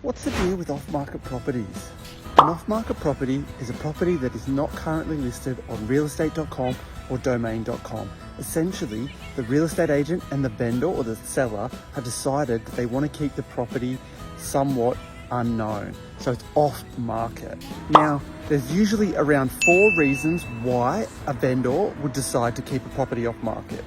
What's the deal with off-market properties? An off-market property is a property that is not currently listed on realestate.com or domain.com. Essentially, the real estate agent and the vendor or the seller have decided that they want to keep the property somewhat unknown. So it's off market. Now, there's usually around 4 reasons why a vendor would decide to keep a property off market.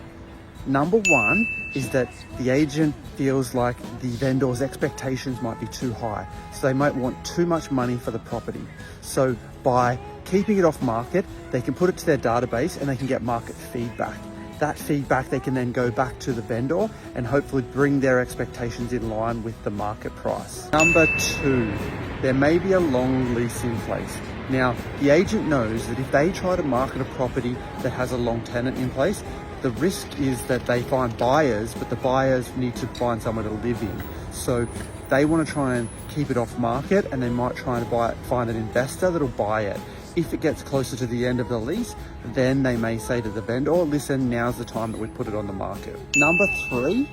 Number 1 is that the agent feels like the vendor's expectations might be too high. So they might want too much money for the property. So by keeping it off market, they can put it to their database and they can get market feedback. That feedback they can then go back to the vendor and hopefully bring their expectations in line with the market price. Number 2, there may be a long lease in place. Now, the agent knows that if they try to market a property that has a long tenant in place, the risk is that they find buyers, but the buyers need to find somewhere to live in. So they want to try and keep it off market, and they might try and find an investor that'll buy it. If it gets closer to the end of the lease, then they may say to the vendor, listen, now's the time that we put it on the market. Number 3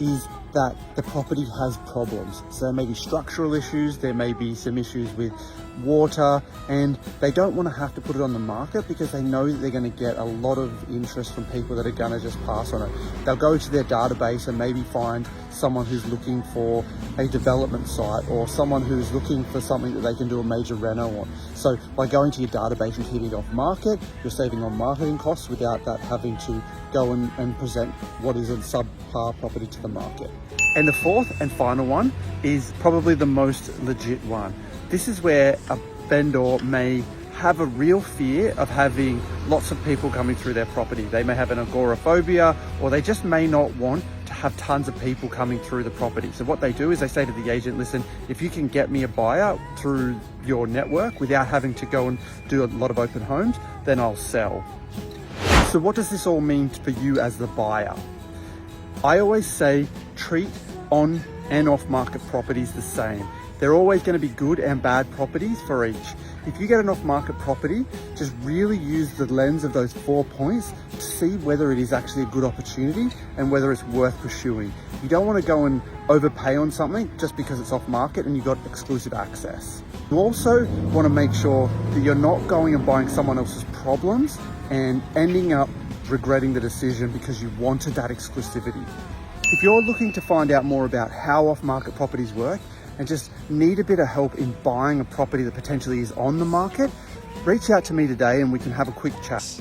is that the property has problems. So there may be structural issues, there may be some issues with water, and they don't want to have to put it on the market because they know that they're going to get a lot of interest from people that are going to just pass on it. They'll go to their database and maybe find someone who's looking for a development site or someone who's looking for something that they can do a major reno on. So by going to your database and keeping it off market, you're saving on marketing costs without that having to go and present what is a subpar property to the market. And the 4th and final one is probably the most legit one. This is where a vendor may have a real fear of having lots of people coming through their property. They may have an agoraphobia, or they just may not want to have tons of people coming through the property. So what they do is they say to the agent, listen, if you can get me a buyer through your network without having to go and do a lot of open homes, then I'll sell. So what does this all mean for you as the buyer? I always say treat on and off market properties the same. They're always going to be good and bad properties for each. If you get an off-market property, just really use the lens of those 4 points to see whether it is actually a good opportunity and whether it's worth pursuing. You don't want to go and overpay on something just because it's off-market and you've got exclusive access. You also want to make sure that you're not going and buying someone else's problems and ending up regretting the decision because you wanted that exclusivity. If you're looking to find out more about how off-market properties work and just need a bit of help in buying a property that potentially is on the market, reach out to me today and we can have a quick chat.